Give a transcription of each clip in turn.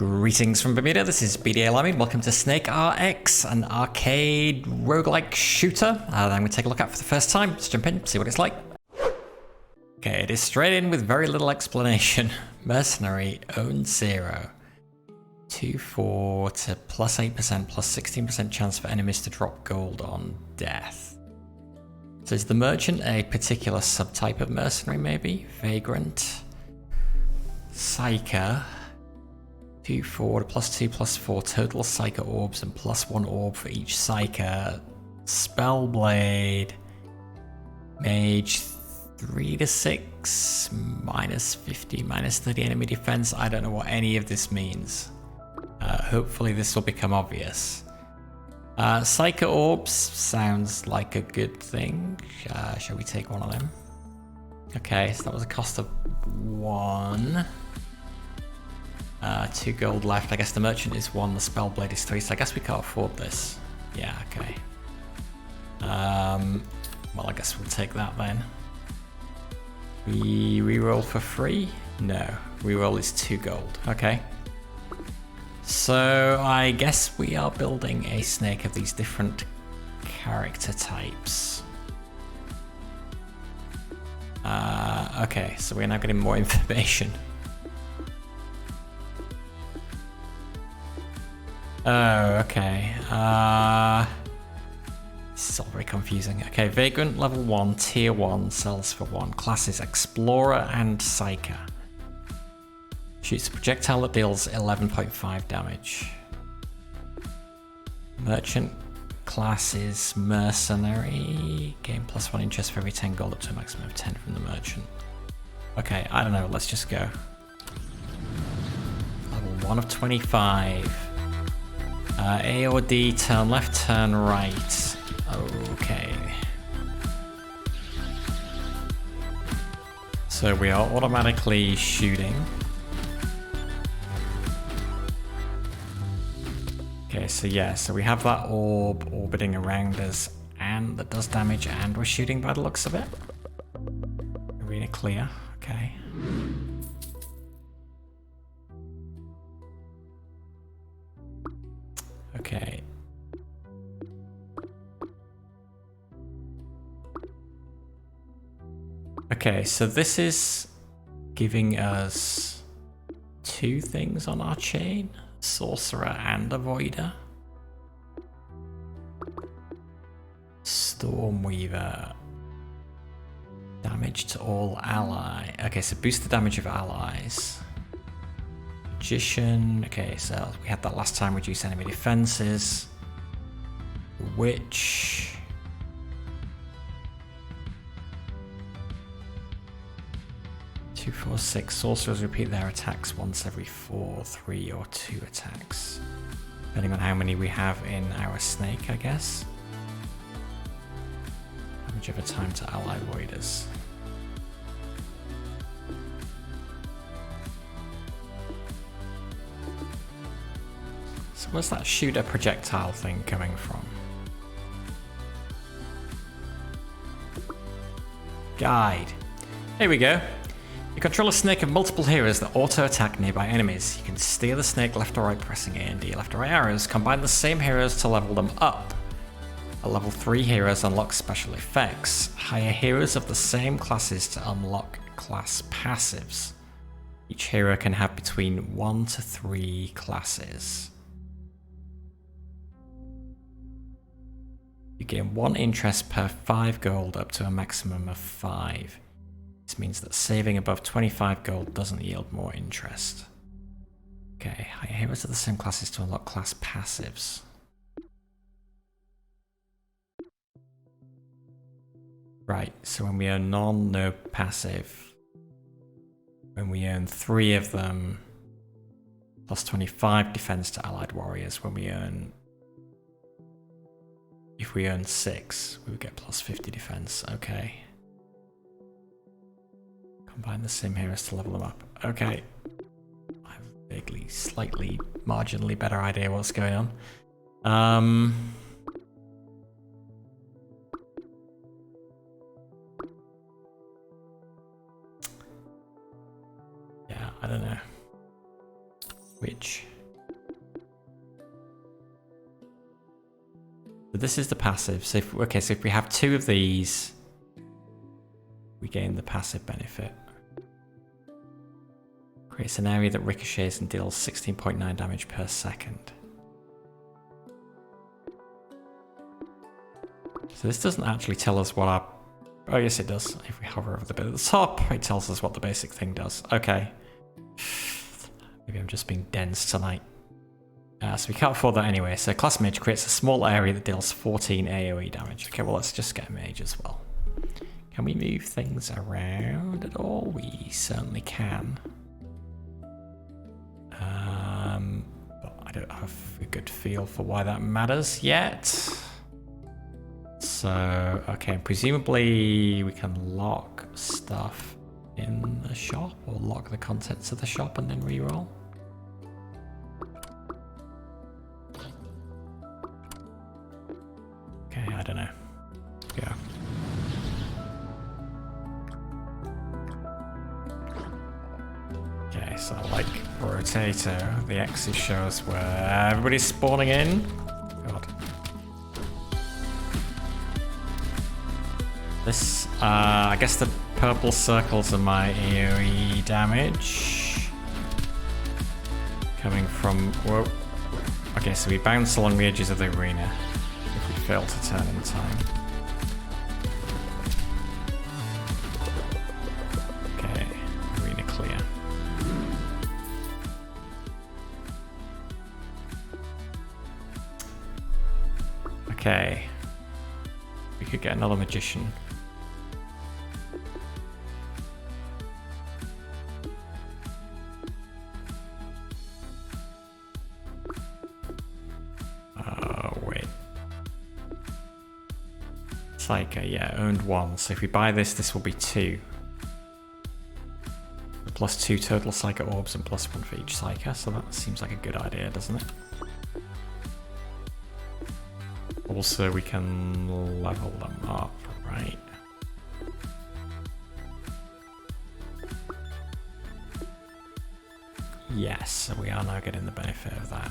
Greetings from Bermuda, this is BDA Lammy. Welcome to SNKRX, an arcade roguelike shooter that I'm going to take a look at for the first time. Let's jump in, see what it's like. Okay, it is straight in with very little explanation. Mercenary, own 0. 2-4 to plus 8%, plus 16% chance for enemies to drop gold on death. So is the merchant a particular subtype of mercenary maybe? Vagrant. Psyker. 2-4 to plus 2 plus 4 total Psyker orbs and plus 1 orb for each Psyker. Spellblade. Mage 3 to 6 minus 50 minus 30 enemy defense. I don't know what any of this means. Hopefully this will become obvious. Psyker orbs sounds like a good thing. Shall we take one of them? Okay, so that was a cost of 1. 2 gold left. I guess the merchant is 1, the spellblade is 3, so I guess we can't afford this. Yeah, okay. Well, I guess we'll take that then. We reroll for free? No, reroll is 2 gold. Okay. So I guess we are building a snake of these different character types. Okay, so we're now getting more information. Oh, okay. This is all very confusing. Okay, Vagrant level 1, tier 1, sells for 1. Classes Explorer and Psyker. Shoots a projectile that deals 11.5 damage. Merchant classes Mercenary. Gain plus 1 interest for every 10 gold up to a maximum of 10 from the merchant. Okay, I don't know, let's just go. Level 1 of 25. A or D, turn left, turn right. Okay. So we are automatically shooting. Okay, so yeah, so we have that orb orbiting around us, and that does damage, and we're shooting by the looks of it. Arena clear, okay. Okay. Okay, so this is giving us 2 things on our chain. Sorcerer and Avoider. Stormweaver. Damage to all ally. Okay, so boost the damage of allies. Magician. Okay, so we had that last time. Reduce enemy defenses. Witch. Two, 4, 6. Sorcerers repeat their attacks once every 4, 3, or 2 attacks. Depending on how many we have in our snake, I guess. Damage over time to ally voiders. So where's that shoot a projectile thing coming from? Guide. Here we go. You control a snake of multiple heroes that auto-attack nearby enemies. You can steer the snake left or right pressing A and D left or right arrows. Combine the same heroes to level them up. At level 3 heroes unlock special effects. Hire heroes of the same classes to unlock class passives. Each hero can have between 1 to 3 classes. You gain 1 interest per 5 gold up to a maximum of 5. This means that saving above 25 gold doesn't yield more interest. Okay, hire heroes of the same classes to unlock class passives. Right, so when we earn none, no passive. When we earn 3 of them, plus 25 defense to allied warriors. When we earn... If we earn 6, we would get plus 50 defense. Okay. Combine the same heroes to level them up. Okay. I have a vaguely, slightly, marginally better idea what's going on. Yeah, I don't know. Which? But this is the passive. So if, okay, so if we have 2 of these, we gain the passive benefit. Creates an area that ricochets and deals 16.9 damage per second. So this doesn't actually tell us what our... Oh yes it does. If we hover over the bit at the top, it tells us what the basic thing does. Okay. Maybe I'm just being dense tonight. So we can't afford that anyway. So class mage creates a small area that deals 14 AoE damage. Okay, well let's just get a mage as well. Can we move things around at all? We certainly can. But I don't have a good feel for why that matters yet. So, okay, presumably we can lock stuff in the shop or lock the contents of the shop and then reroll. Okay, I don't know. Yeah. Okay, so like rotator, the X's shows where everybody's spawning in. God. This, I guess the purple circles are my AoE damage. Coming from, whoa. Okay, so we bounce along the edges of the arena if we fail to turn in time. Okay, arena clear. Okay. We could get another magician. Wait. Psyker, yeah, owned 1. So if we buy this, this will be 2. Plus 2 total Psyker orbs and plus 1 for each Psyker. So that seems like a good idea, doesn't it? Also, we can level them up, right? Yes, so we are now getting the benefit of that.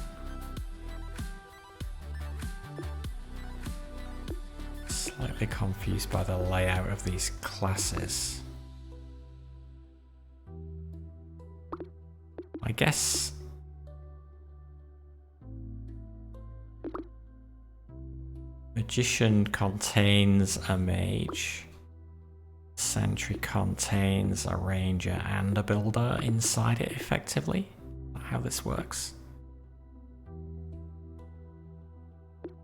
Slightly confused by the layout of these classes. I guess... Magician contains a mage. Sentry contains a ranger and a builder inside it, effectively. How this works.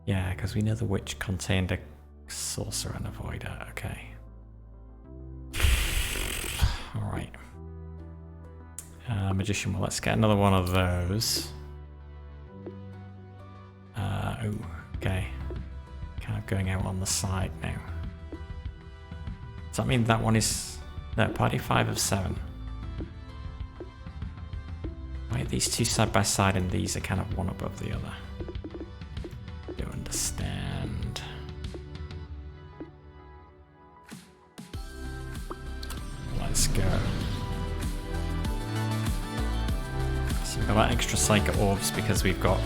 Yeah, because we know the witch contained a sorcerer and a voider. Okay. Alright. Magician, well, let's get another one of those. Ooh, okay. Kind of going out on the side now. Does that mean that one is... No, party 5 of 7. Why are these 2 side by side and these are kind of one above the other? Don't understand. Let's go. So we've got that extra Psyker orbs because we've got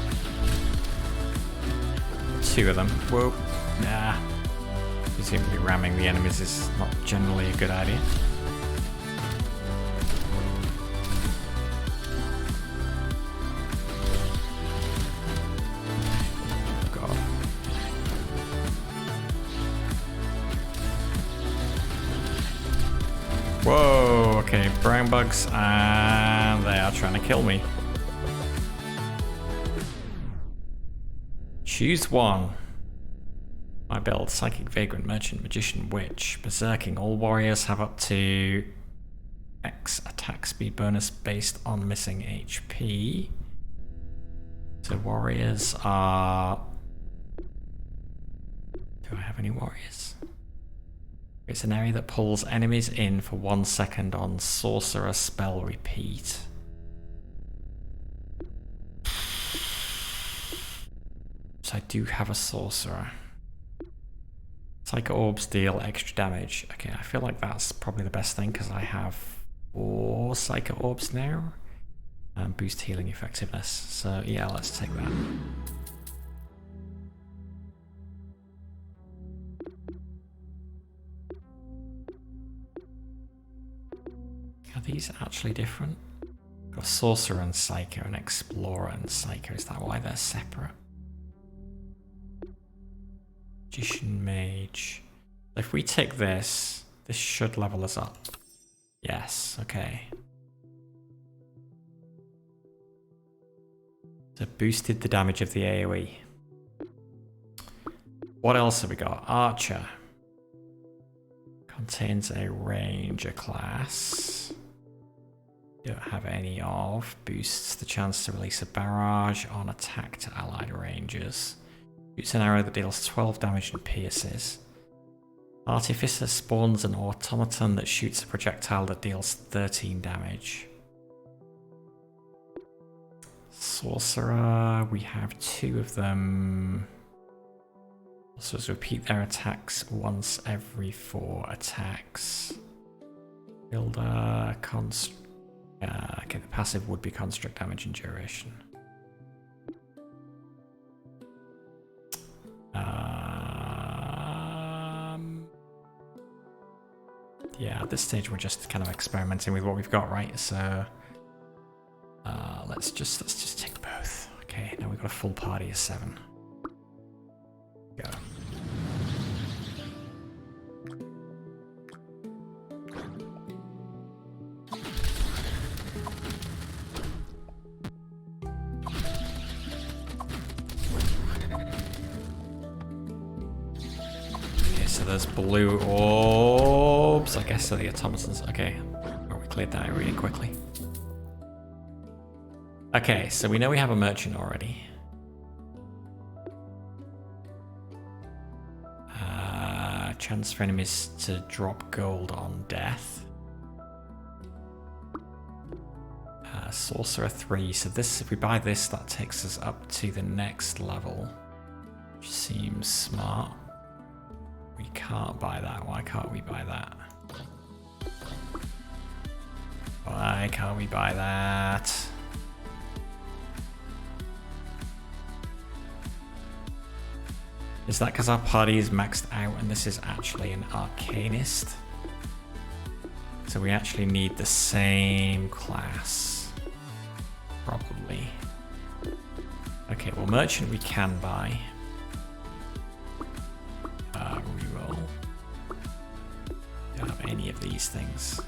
2 of them. Whoa. Nah. Presumably ramming the enemies is not generally a good idea. God. Whoa, okay, brown bugs, and they are trying to kill me. Choose one. My build, Psychic, Vagrant, Merchant, Magician, Witch. Berserking. All warriors have up to X attack speed bonus based on missing HP. So warriors are... Do I have any warriors? It's an area that pulls enemies in for 1 second on sorcerer spell repeat. So I do have a sorcerer. Psycho orbs deal extra damage. Okay, I feel like that's probably the best thing because I have 4 psycho orbs now. And boost healing effectiveness. So yeah, let's take that. Are these actually different? Got Sorcerer and Psyker and Explorer and Psyker. Is that why they're separate? Magician, Mage. If we take this, this should level us up. Yes, okay. So boosted the damage of the AoE. What else have we got? Archer. Contains a Ranger class. Don't have any of. Boosts the chance to release a barrage on attack to allied rangers. Shoots an arrow that deals 12 damage and pierces. Artificer spawns an automaton that shoots a projectile that deals 13 damage. Sorcerer, we have 2 of them. Sorcerers repeat their attacks once every 4 attacks. Builder, okay, the passive would be construct damage and duration. Yeah, at this stage we're just kind of experimenting with what we've got, right? So let's just take both. Okay, now we've got a full party of 7. Go. There's blue orbs. I guess they're the automatons. Okay, well, we cleared that really quickly. Okay, so we know we have a merchant already. Chance for enemies to drop gold on death. Sorcerer 3. So this, if we buy this, that takes us up to the next level, which seems smart. We can't buy that. Why can't we buy that? Why can't we buy that? Is that because our party is maxed out and this is actually an Arcanist? So we actually need the same class. Probably. Okay, well, Merchant we can buy. Reroll. Don't have any of these things.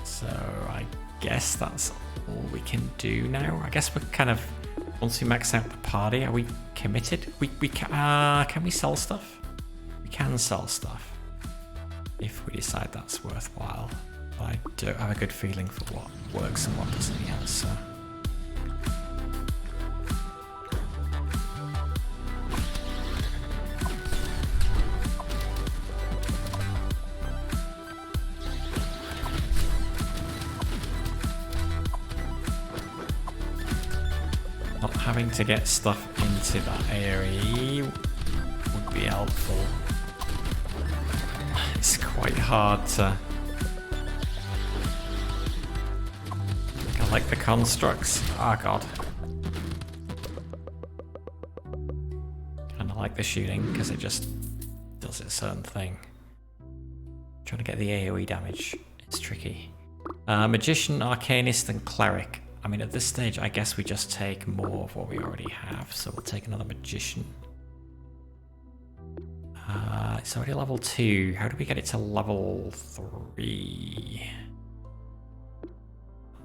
So I guess that's all we can do now. I guess we're kind of, once we max out the party, are we committed? Can we sell stuff? We can sell stuff if we decide that's worthwhile. But I don't have a good feeling for what works and what doesn't yet, so. Not having to get stuff into that area would be helpful. It's quite hard to... I like the constructs. Oh god. Kinda like the shooting because it just does its certain thing. Trying to get the AoE damage, it's tricky. Magician, Arcanist and Cleric. I mean, at this stage, I guess we just take more of what we already have. So we'll take another Magician. It's already level 2. How do we get it to level 3?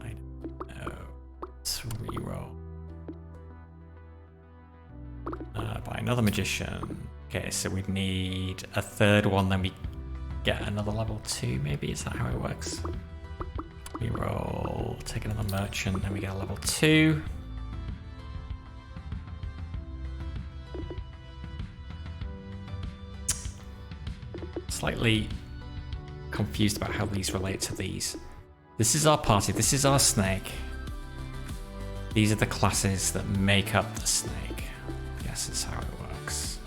I don't know. Let's reroll. Buy another Magician. Okay, so we'd need a third one, then we get another level 2, maybe? Is that how it works? We roll, take another merchant, then we get a level 2. Slightly confused about how these relate to these. This is our party, this is our snake. These are the classes that make up the snake. Yes, that's how it works.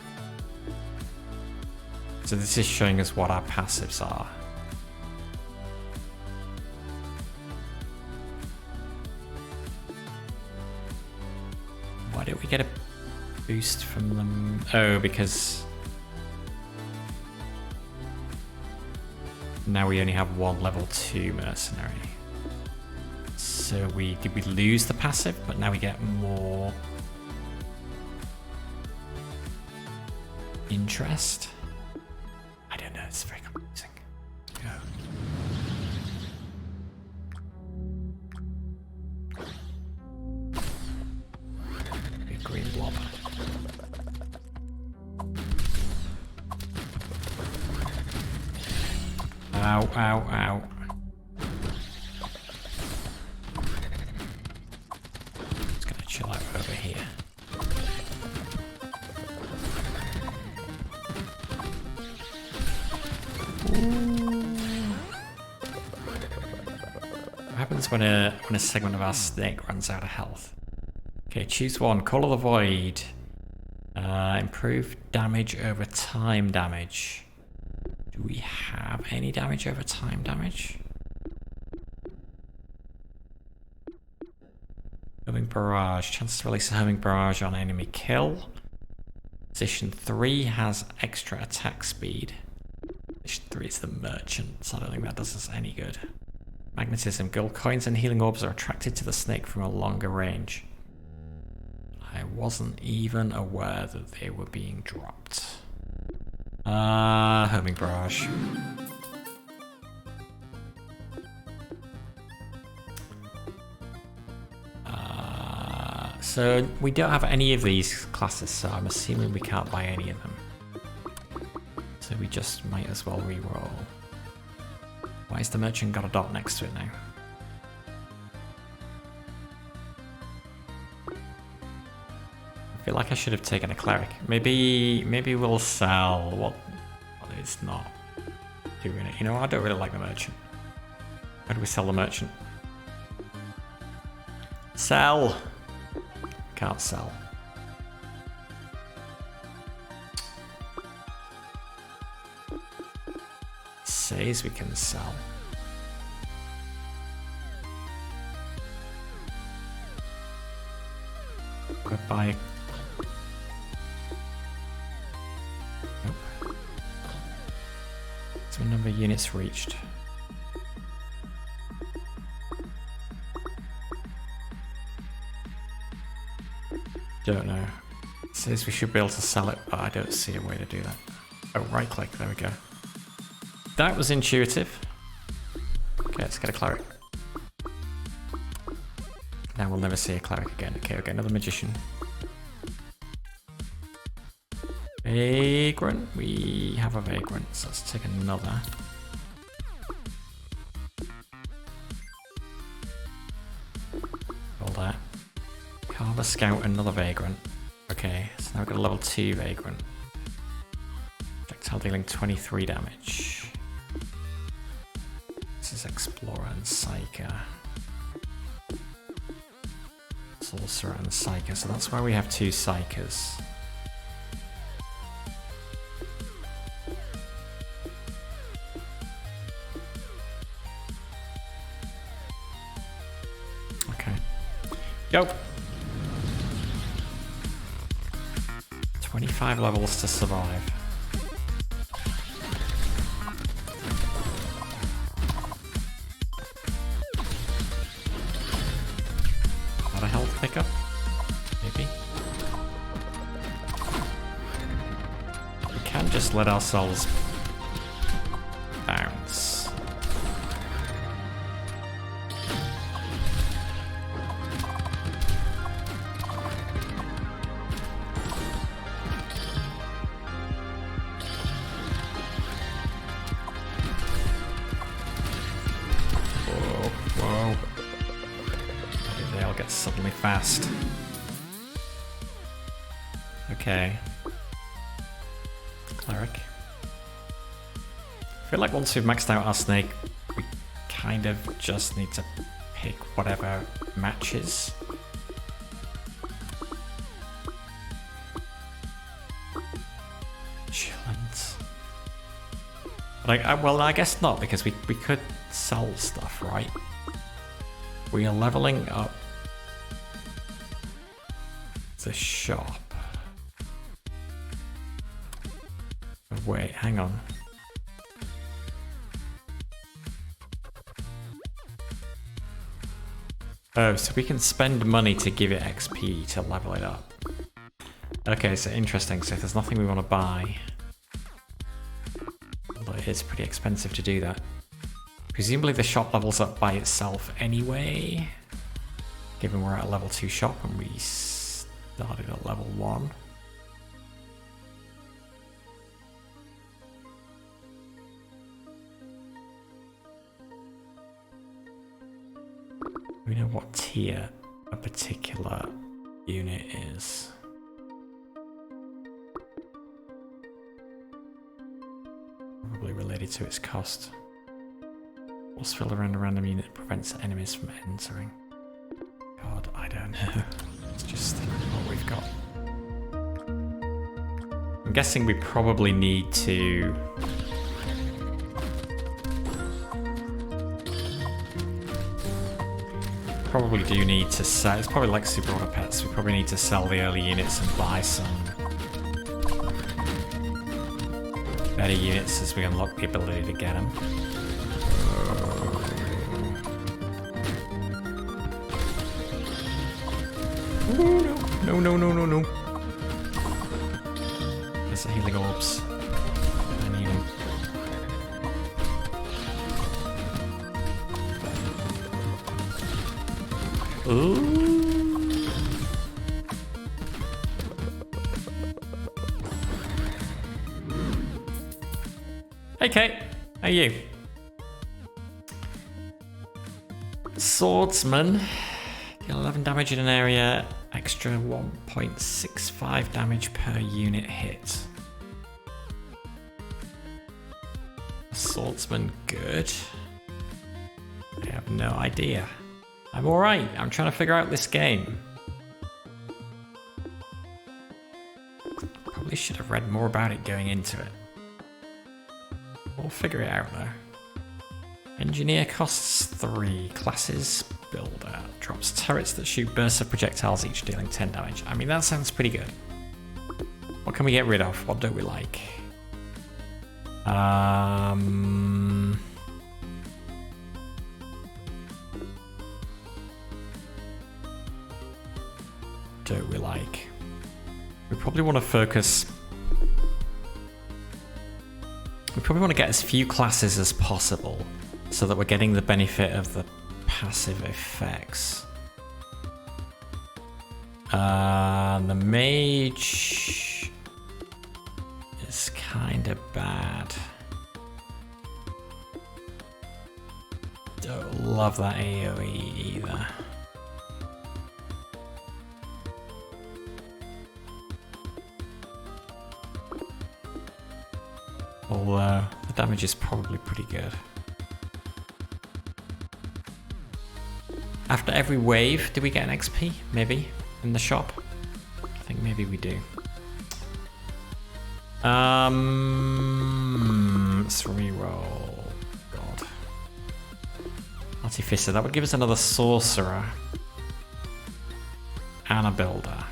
So this is showing us what our passives are. Why don't we get a boost from them? Oh, because now we only have one level 2 mercenary. So did we lose the passive, but now we get more interest? I don't know, it's very confusing. Go. Big green blob. Ow, ow, ow. Just gonna chill out over here. What happens when a segment of our snake runs out of health? Okay, choose one. Call of the Void. Improve damage over time damage. Do we have any damage over time damage? Homing Barrage. Chance to release a Homing Barrage on enemy kill. Position 3 has extra attack speed. Position 3 is the Merchant, so I don't think that does us any good. Magnetism. Gold coins and healing orbs are attracted to the snake from a longer range. I wasn't even aware that they were being dropped. Homing Barrage. So we don't have any of these classes, so I'm assuming we can't buy any of them. So we just might as well re-roll. Why has the Merchant got a dot next to it now? I feel like I should have taken a Cleric. Maybe we'll sell what is not doing it. You know, I don't really like the Merchant. How do we sell the Merchant? Sell! Can't sell. Says we can sell. Goodbye. Nope. So number of units reached. Don't know. It says we should be able to sell it, but I don't see a way to do that. Oh, right click, there we go. That was intuitive. Okay, let's get a Cleric. Now we'll never see a Cleric again. Okay, we'll get another Magician. Vagrant. We have a Vagrant, so let's take another. All that. Carve a Scout, another Vagrant. Okay, so now we've got a level 2 Vagrant. Projectile dealing 23 damage. This is Explorer and Psyker. Sorcerer and Psyker, so that's why we have 2 Psykers. Okay. Go! 25 levels to survive. Not a health pickup? Maybe. We can just let ourselves bounce. Suddenly fast. Okay. Cleric. I feel like once we've maxed out our snake, we kind of just need to pick whatever matches. Chillins. Like, well, I guess not, because we could sell stuff, right? We are leveling up. the shop. Oh, wait, hang on. Oh, so we can spend money to give it XP to level it up. Okay, so interesting. So if there's nothing we want to buy, although it is pretty expensive to do that. Presumably the shop levels up by itself anyway, given we're at a level 2 shop and we started at level 1. We know what tier a particular unit is. Probably related to its cost. Force fill around a random unit prevents enemies from entering. God, I don't know. Let's just think what we've got. I'm guessing we probably need to... Probably do need to sell. It's probably like Super Auto Pets. We probably need to sell the early units and buy some better units as we unlock the ability to get them. No, no, no, no, no. There's the healing orbs. I need them. Ooh. Hey Kate, how are you? Swordsman. Deal 11 damage in an area, extra 1.65 damage per unit hit. Swordsman good? I have no idea. I'm alright, I'm trying to figure out this game. Probably should have read more about it going into it. We'll figure it out though. Engineer costs 3. Classes builder. Drops turrets that shoot bursts of projectiles, each dealing 10 damage. I mean, that sounds pretty good. What can we get rid of? What don't we like? Don't we like? We probably want to focus... We probably want to get as few classes as possible so that we're getting the benefit of the passive effects. The mage is kind of bad. Don't love that AoE either. Although the damage is probably pretty good. After every wave, do we get an XP? Maybe in the shop. I think maybe we do. Let's reroll. God. Artificer. That would give us another sorcerer and a builder.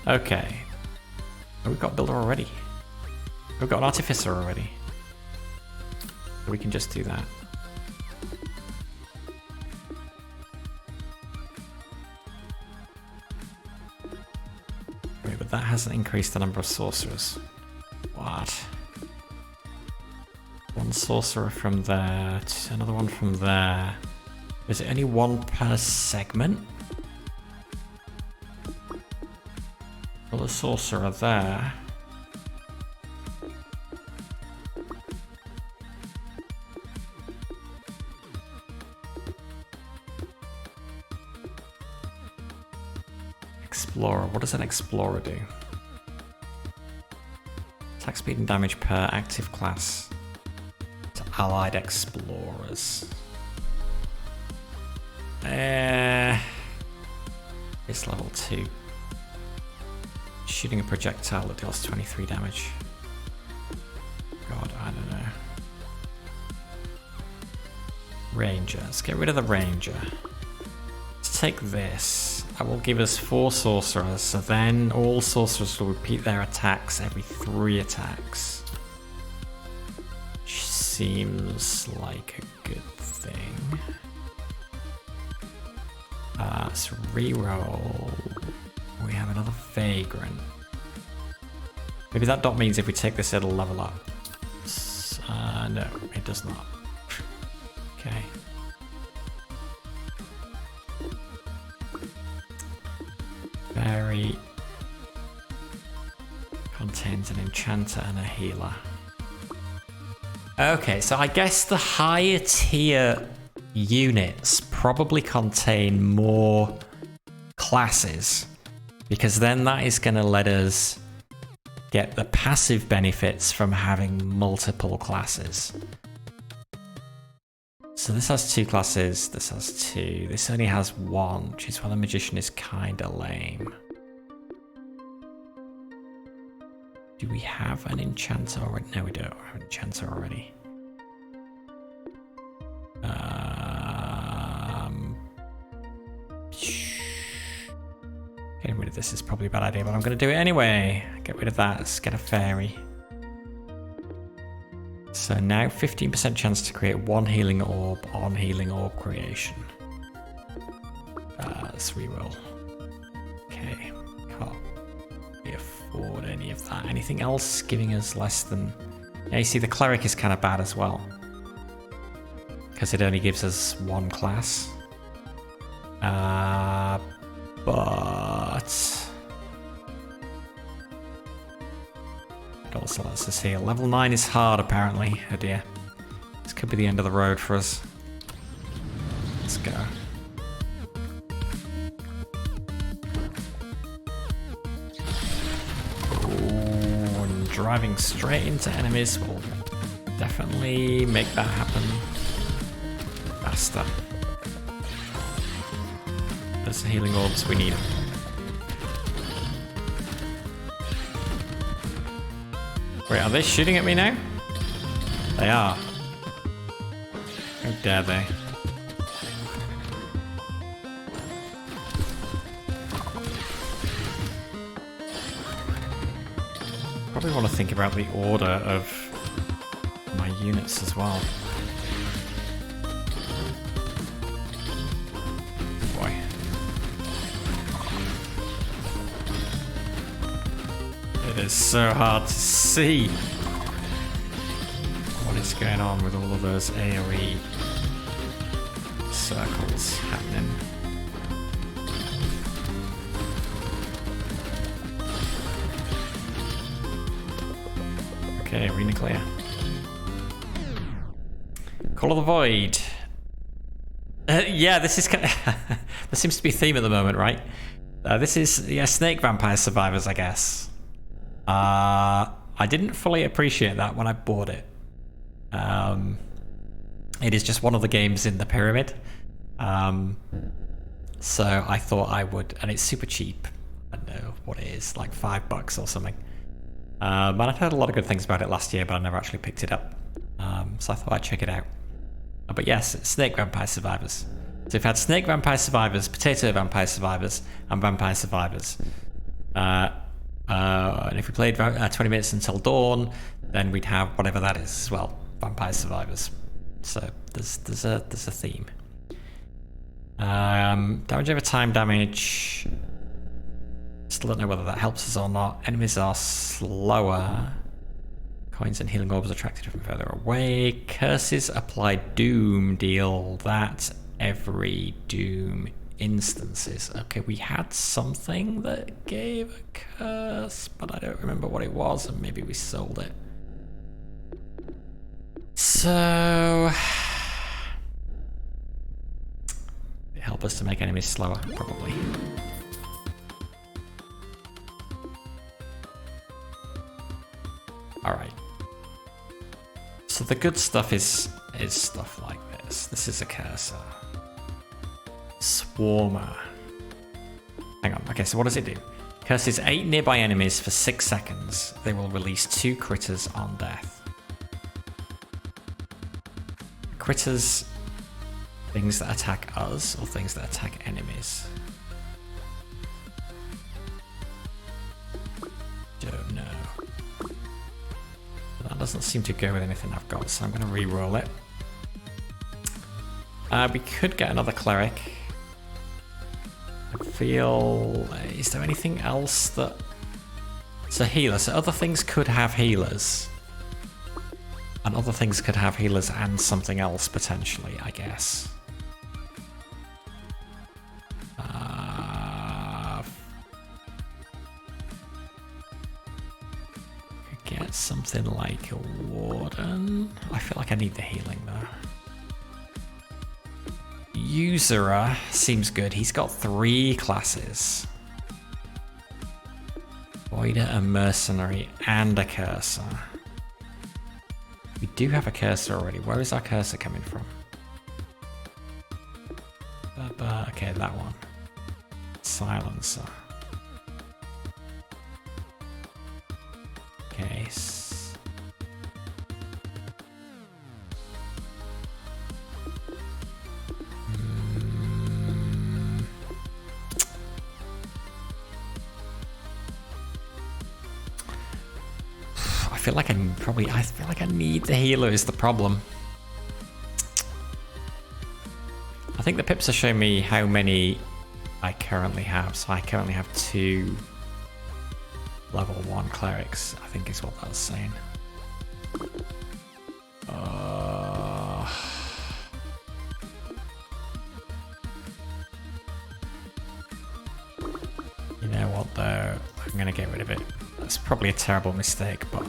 Okay. Oh, we've got a builder already. We've got an artificer already. So we can just do that. Wait, but that hasn't increased the number of sorcerers. What? One sorcerer from there, another one from there. Is it only one per segment? Well, the sorcerer there. Explorer. What does an explorer do? Attack speed and damage per active class to allied explorers. It's level 2. Shooting a projectile that deals 23 damage. God, I don't know. Ranger. Let's get rid of the ranger. Let's take this, that will give us 4 sorcerers, so then all sorcerers will repeat their attacks every 3 attacks. Which seems like a good thing. Let's reroll. We have another Vagrant. Maybe that dot means if we take this it'll level up. No, it does not. Okay. Fairy contains an enchanter and a healer. Okay, so I guess the higher tier units probably contain more classes, because then that is going to let us get the passive benefits from having multiple classes. So this has 2 classes, this has 2, this only has 1, which is why the Magician is kinda lame. Do we have an Enchanter already? No, we don't have an Enchanter already. Getting rid of this is probably a bad idea, but I'm going to do it anyway. Get rid of that. Let's get a Fairy. So now 15% chance to create 1 healing orb on healing orb creation. Let's reroll. Okay, can't really afford any of that. Anything else giving us less than... Yeah, you see the Cleric is kind of bad as well, because it only gives us 1 class. But it also lets us heal. Level 9 is hard apparently. Oh dear. This could be the end of the road for us. Let's go. Ooh, and driving straight into enemies will definitely make that happen faster. There's the healing orbs, we need them. Wait, are they shooting at me now? They are. How dare they? Probably want to think about the order of my units as well. Boy. It is so hard to see what is going on with all of those AoE circles happening. Okay, arena clear. Call of the Void. Yeah, this is kind of there seems to be a theme at the moment, right? This is Snake Vampire Survivors, I guess. I didn't fully appreciate that when I bought it. It is just one of the games in the pyramid. So I thought I would, and it's super cheap. I don't know what it is, like $5 or something. And I've heard a lot of good things about it last year, but I never actually picked it up. So I thought I'd check it out. But yes, it's Snake Vampire Survivors. So we've had Snake Vampire Survivors, Potato Vampire Survivors, and Vampire Survivors. And if we played 20 minutes until dawn, then we'd have whatever that is as well, Vampire Survivors. So there's a theme. Damage over time damage. Still don't know whether that helps us or not. Enemies are slower. Coins and healing orbs attracted from further away. Curses apply doom deal that every doom instances. Okay, we had something that gave a curse, but I don't remember what it was, and maybe we sold it. So it help us to make enemies slower, probably. Alright. So the good stuff is stuff like this. This is a cursor. Swarmer. Hang on. Okay, so what does it do? Curses 8 nearby enemies for 6 seconds. They will release 2 critters on death. Critters Things that attack us or things that attack enemies? Don't know. But that doesn't seem to go with anything I've got, so I'm going to re-roll it. We could get another cleric. I feel... Is there anything else that... It's a healer, so other things could have healers. And other things could have healers and something else, potentially, I guess. Could get something like a warden. I feel like I need the healing, though. Usurer seems good. He's got 3 classes. Voider, a mercenary, and a cursor. We do have a cursor already. Where is our cursor coming from? Okay, that one. Silencer. Case. I feel like I need the healer is the problem. I think the pips are showing me how many I currently have. So I currently have 2 level 1 clerics, I think is what that was saying. You know what though? I'm gonna get rid of it. That's probably a terrible mistake, but...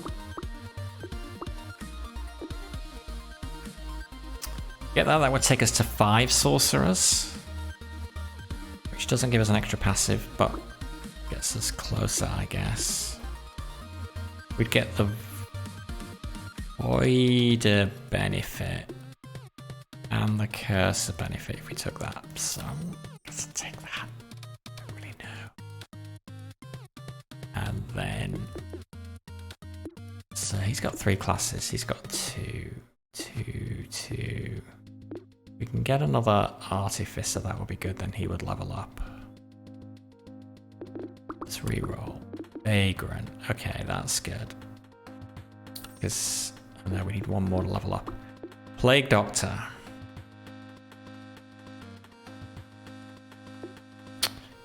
Get that, that would take us to 5 sorcerers. Which doesn't give us an extra passive, but gets us closer, I guess. We'd get the Voider benefit and the Cursor benefit if we took that. So let's take that. I don't really know. And then... So he's got 3 classes. He's got 2, 2, 2. We can get another Artificer, that would be good, then he would level up. Let's reroll. Vagrant. Okay, that's good. Because, oh no, we need 1 more to level up. Plague Doctor.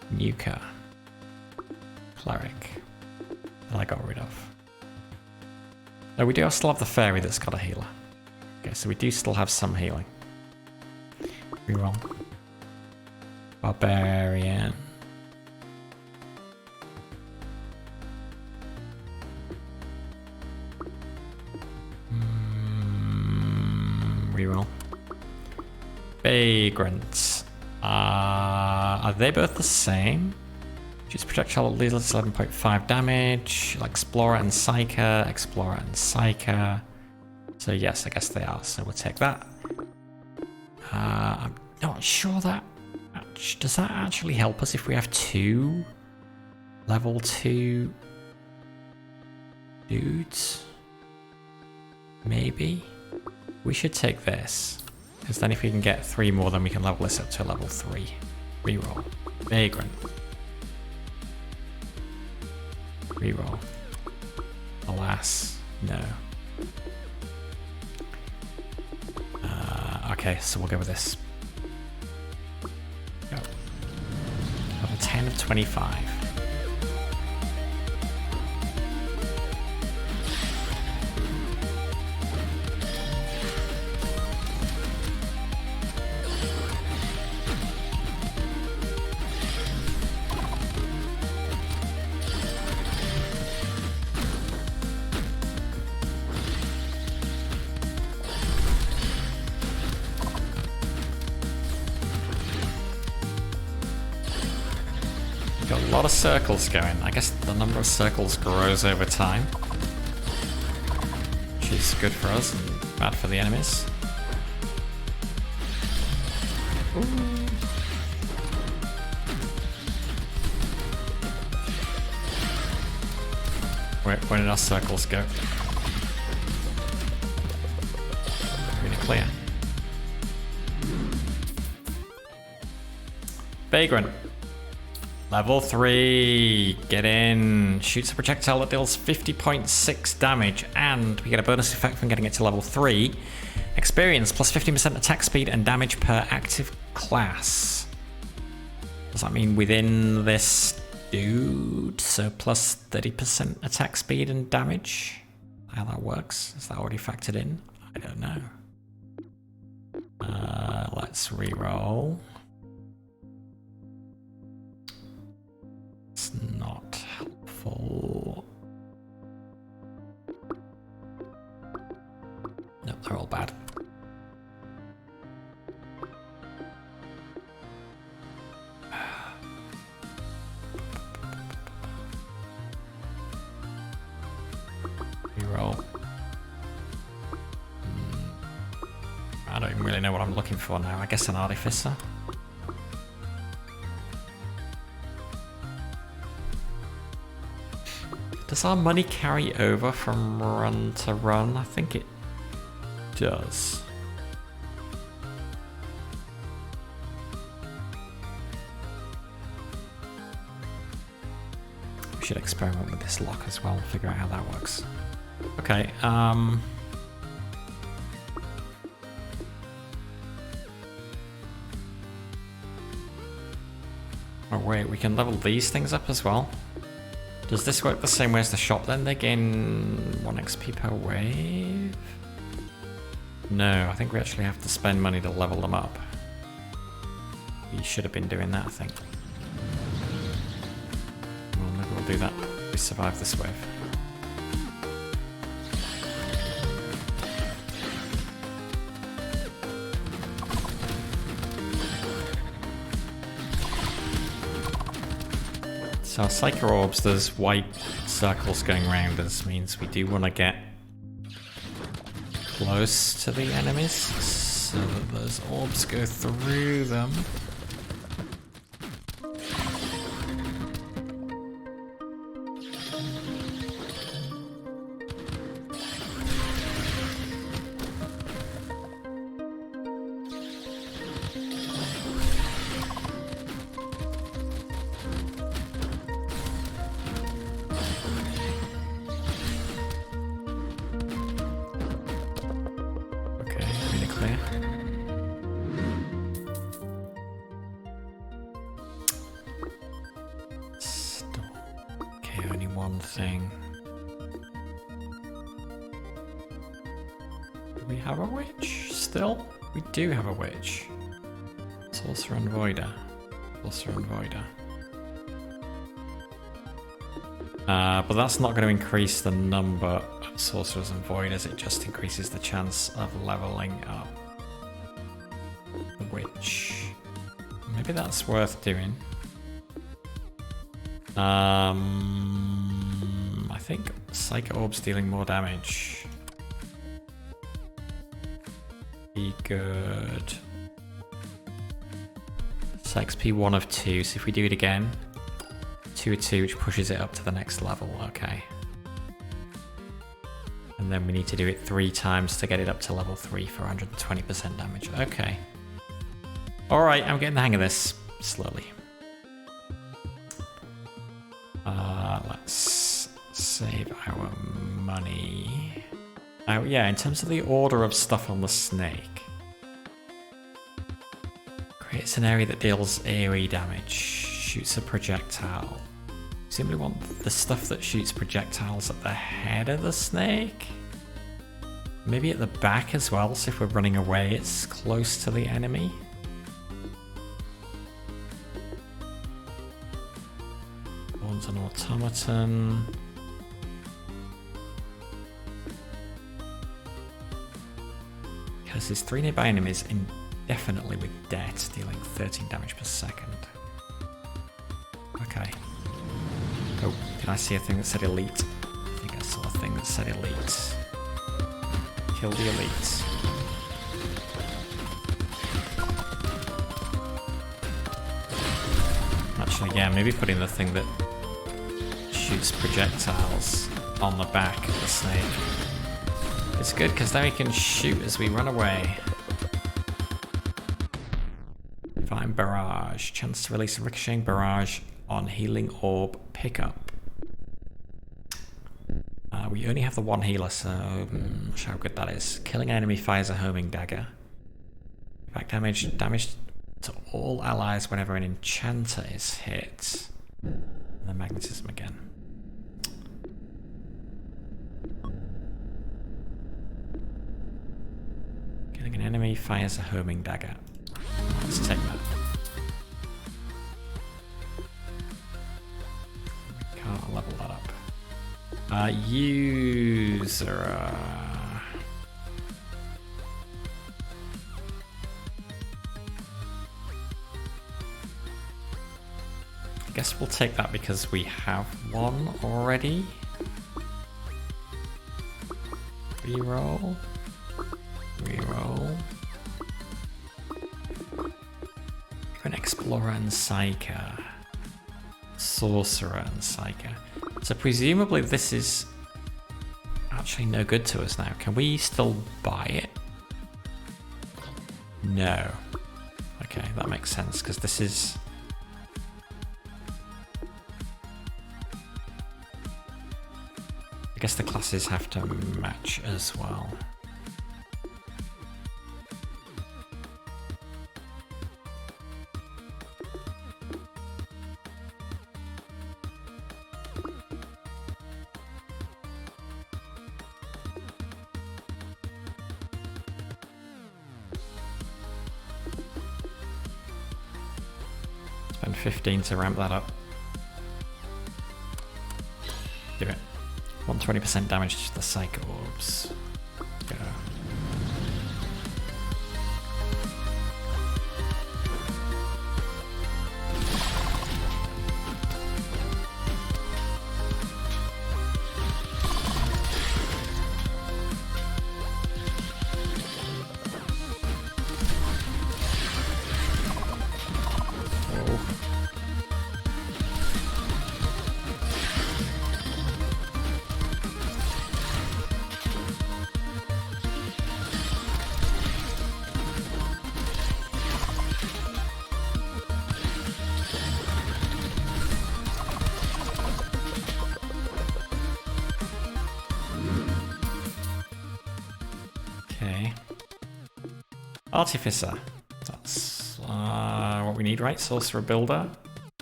Nuka. Cleric. That I got rid of. No, we do still have the Fairy that's got a healer. Okay, so we do still have some healing. Reroll. Barbarian. Reroll. Vagrant. Are they both the same? Just projectile deals 11.5 damage. Explorer and Psyker. Explorer and Psyker. So yes, I guess they are. So we'll take that. I'm not sure that... Does that actually help us if we have 2 level 2 dudes? Maybe? We should take this. Because then if we can get 3 more, then we can level this up to level 3. Reroll. Vagrant. Reroll. Alas, no. Okay, so we'll go with this. Go. Level 10 of 25. Got a lot of circles going. I guess the number of circles grows over time, which is good for us and bad for the enemies. Ooh. Where did our circles go? Really clear. Vagrant. Level 3. Get in. Shoots a projectile that deals 50.6 damage, and we get a bonus effect from getting it to level 3. Experience plus 15% attack speed and damage per active class. Does that mean within this dude? So plus 30% attack speed and damage? How that works? Is that already factored in? I don't know. Let's re-roll. It's not helpful. Nope, they're all bad. Reroll. I don't even really know what I'm looking for now. I guess an artificer. Does our money carry over from run to run? I think it does. We should experiment with this lock as well, figure out how that works. Okay, oh wait, we can level these things up as well. Does this work the same way as the shop then? They gain 1 XP per wave? No, I think we actually have to spend money to level them up. We should have been doing that, I think. Well, maybe we'll do that. We survive this wave. So our Psycho Orbs, there's white circles going around us, means we do want to get close to the enemies so that those orbs go through them. Thing. Do we have a witch still? We do have a witch. Sorcerer and Voider. Sorcerer and Voider. But that's not going to increase the number of sorcerers and voiders, it just increases the chance of leveling up the witch. Maybe that's worth doing. I think Psycho Orb's dealing more damage. Be good. It's XP 1 of 2, so if we do it again, 2 of 2, which pushes it up to the next level, okay. And then we need to do it 3 times to get it up to level 3 for 120% damage, okay. Alright, I'm getting the hang of this, slowly. Let's save our money. Oh yeah, in terms of the order of stuff on the snake. Creates an area that deals AoE damage. Shoots a projectile. Simply want the stuff that shoots projectiles at the head of the snake? Maybe at the back as well, so if we're running away it's close to the enemy. One's an automaton. Because there's 3 nearby enemies indefinitely with death, dealing 13 damage per second. Okay. Oh, did I see a thing that said elite? I think I saw a thing that said elite. Kill the elite. Actually, yeah, maybe putting the thing that shoots projectiles on the back of the snake. It's good because then we can shoot as we run away. If I'm And barrage. Chance to release a ricocheting barrage on healing orb pickup. We only have the one healer, so I'm not sure how good that is. Killing an enemy fires a homing dagger. Back damage. Damage to all allies whenever an enchanter is hit. And then magnetism again. Killing an enemy fires a homing dagger. Let's take that. We can't level that up. User. I guess we'll take that because we have one already. Reroll. Reroll. An Explorer and Psyker. Sorcerer and Psyker. So presumably this is actually no good to us now. Can we still buy it? No. Okay, that makes sense because this is... I guess the classes have to match as well. Spend 15 to ramp that up. Do it. 120% damage to the Psycho Orbs. Go. Okay. Artificer. That's what we need, right? Sorcerer Builder.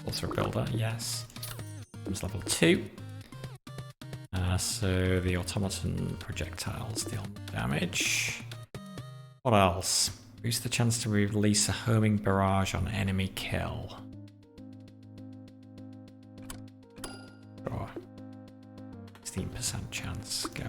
Sorcerer Builder, yes. Comes level 2. So the automaton projectiles deal damage. What else? Boost the chance to release a homing barrage on enemy kill. Sure. 16% chance. Go.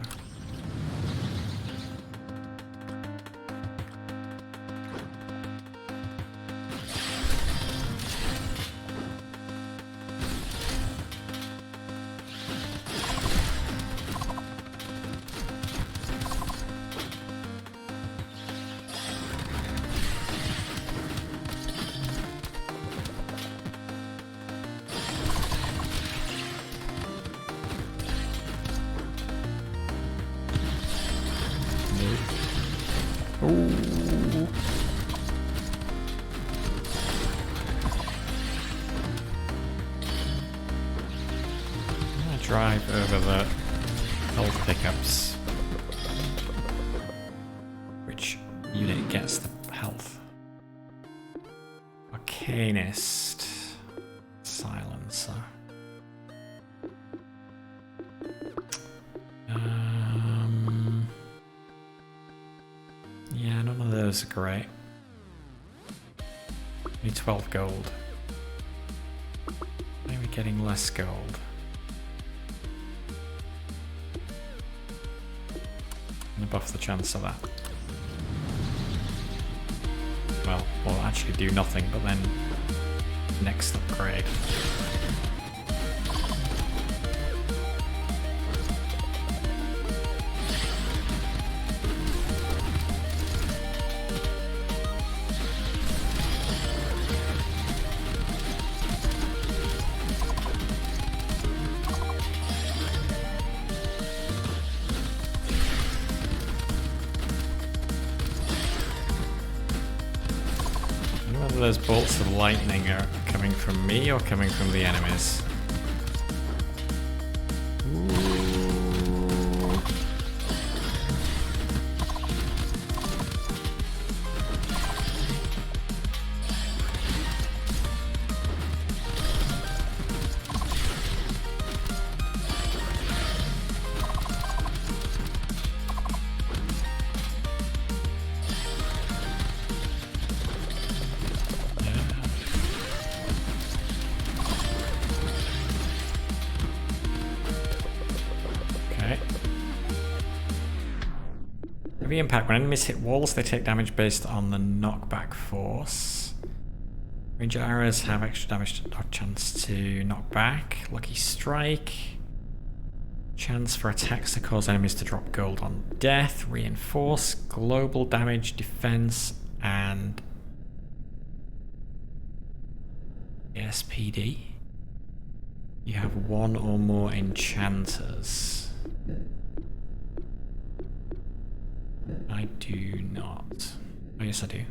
Ooh. I'm gonna drive over the health pickups. Which unit gets the health? Arcanist. Silencer. Yeah, none of those are great. Need 12 gold. Maybe getting less gold. And buff the chance of that. Well, we'll actually do nothing, but then next upgrade. those bolts of lightning are coming from me or coming from the enemies? Ooh. Heavy impact. When enemies hit walls, they take damage based on the knockback force. Range arrows have extra damage or chance to knock back. Lucky strike. Chance for attacks to cause enemies to drop gold on death. Reinforce. Global damage, defense, and SPD. You have one or more enchanters. I do not. Oh yes I do.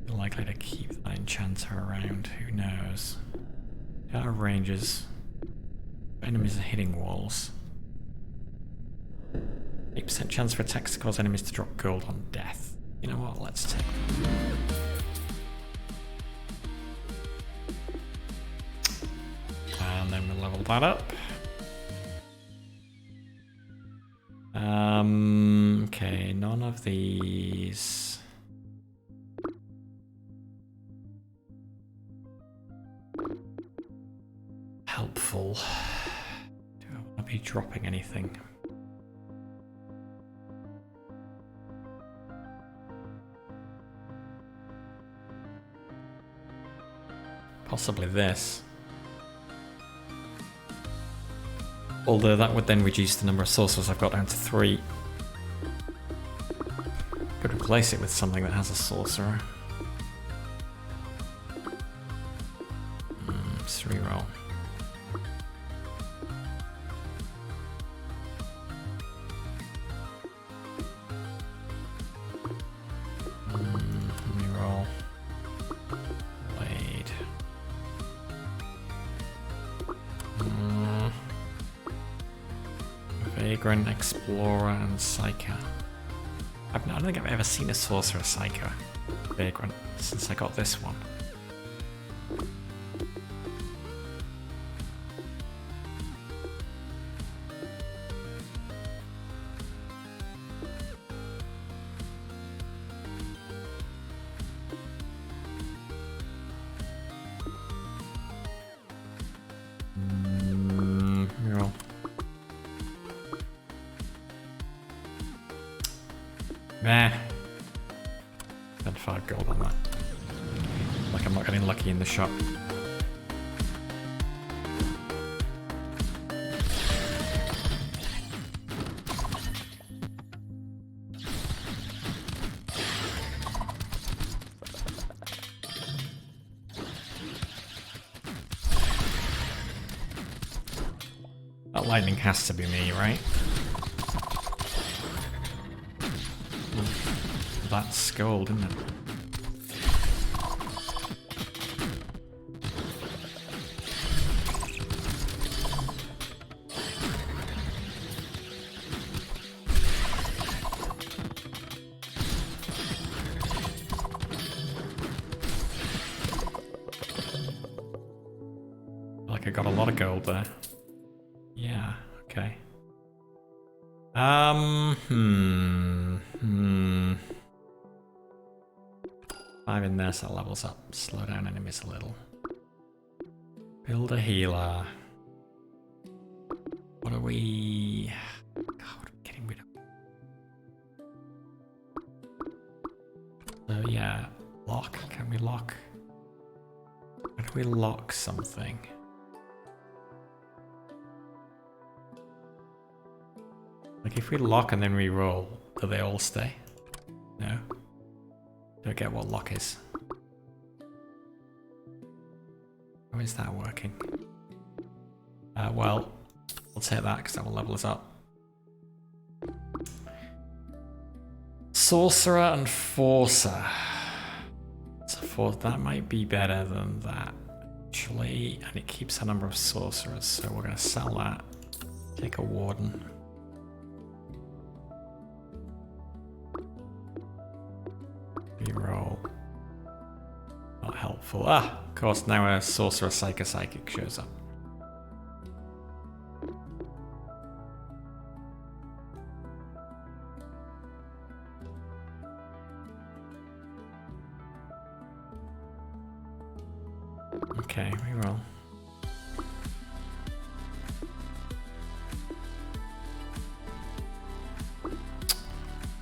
You're likely to keep that enchanter around, who knows. Out of ranges. Enemies are hitting walls. 8% chance for attacks to cause enemies to drop gold on death. You know what, let's take it. And then we'll level that up. Okay, none of these. Helpful. Do I want to be dropping anything? Possibly this. Although that would then reduce the number of sorcerers I've got down to 3. Could replace it with something that has a sorcerer. Just reroll. Reroll. Blade. Vagrant, Explorer, and Psyker. I don't think I've ever seen a Sorcerer Psyker Vagrant since I got this one. Meh. Spent 5 gold on that. Like I'm not getting lucky in the shop. That lightning has to be me, right? That's gold, isn't it? Like I got a lot of gold there. Yeah, okay. 5 in there, so that levels up. Slow down enemies a little. Build a healer. What are we... God, what are we getting rid of? So yeah, lock. Can we lock? How do we lock something? Like if we lock and then re-roll, do they all stay? No? Don't get what lock is. How is that working? Well, we'll take that because that will level us up. Sorcerer and Forcer. So that might be better than that, actually. And it keeps a number of sorcerers, so we're going to sell that. Take a Warden. Reroll. Not helpful. Ah, of course, now a Sorcerer Psychic shows up. Okay, reroll.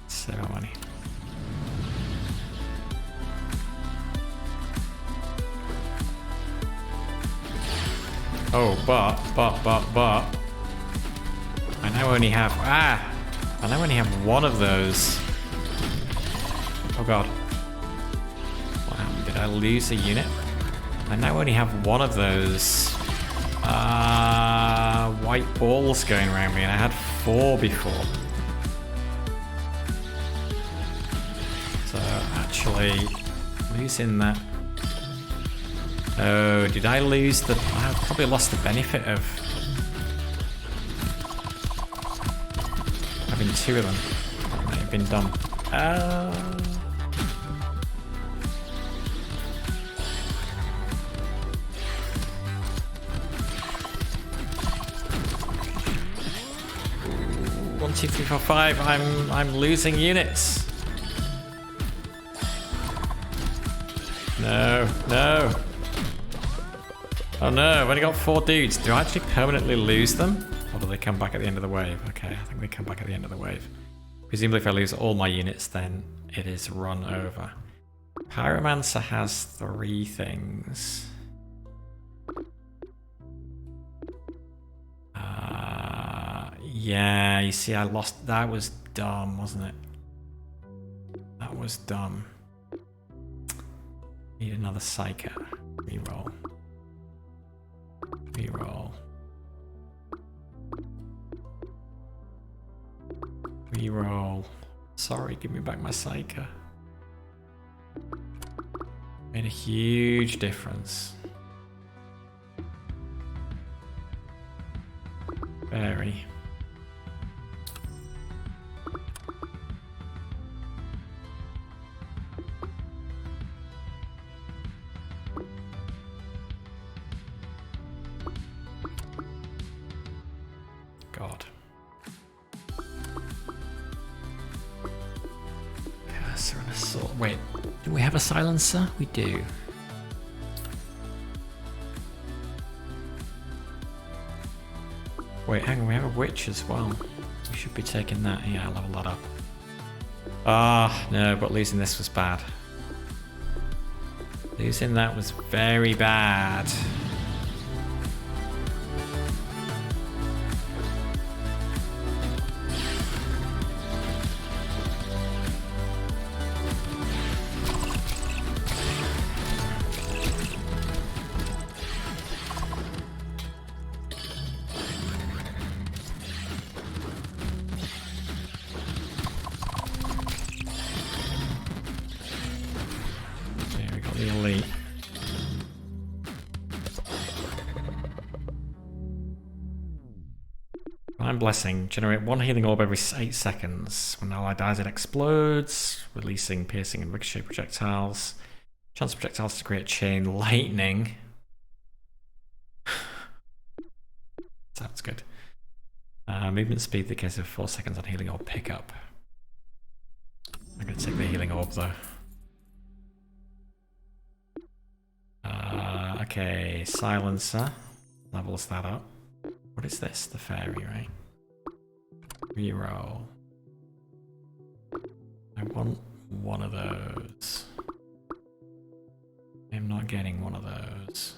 Save our money. Oh, but I now only have one of those. Oh god. What happened? Did I lose a unit? I now only have one of those white balls going around me, and I had 4 before. So actually losing that. Oh, did I lose the... I probably lost the benefit of having 2 of them. That might have been dumb. 1, 2, 3, 4, 5. I'm losing units. No. Oh no, I've only got 4 dudes. Do I actually permanently lose them? Or do they come back at the end of the wave? Okay, I think they come back at the end of the wave. Presumably if I lose all my units, then it is run over. Pyromancer has 3 things. Yeah, you see I lost. That was dumb, wasn't it? That was dumb. Need another Psyker. Reroll. Reroll. Reroll. Sorry, give me back my Psyker. Made a huge difference. Very. God. Cursor and Assault. Wait, do we have a silencer? We do. Wait, hang on, we have a witch as well. We should be taking that. Yeah, I'll level that up. Ah, no, but losing this was bad. Losing that was very bad. Blessing. Generate 1 healing orb every 8 seconds. When an ally dies, it explodes, releasing piercing and ricochet projectiles. Chance of projectiles to create chain lightning. Sounds good. Movement speed that gives 4 seconds on healing orb pickup. I'm going to take the healing orb though. Okay, silencer. Levels that up. What is this? The fairy, right? Reroll. I want one of those. I'm not getting one of those.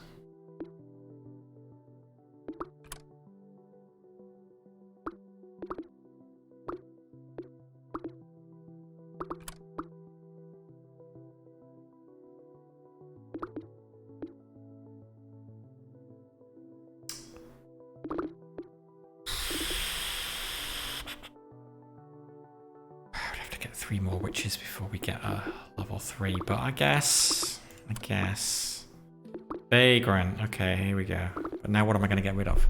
3 more witches before we get a level 3, but I guess. Vagrant, okay, here we go. But now what am I going to get rid of?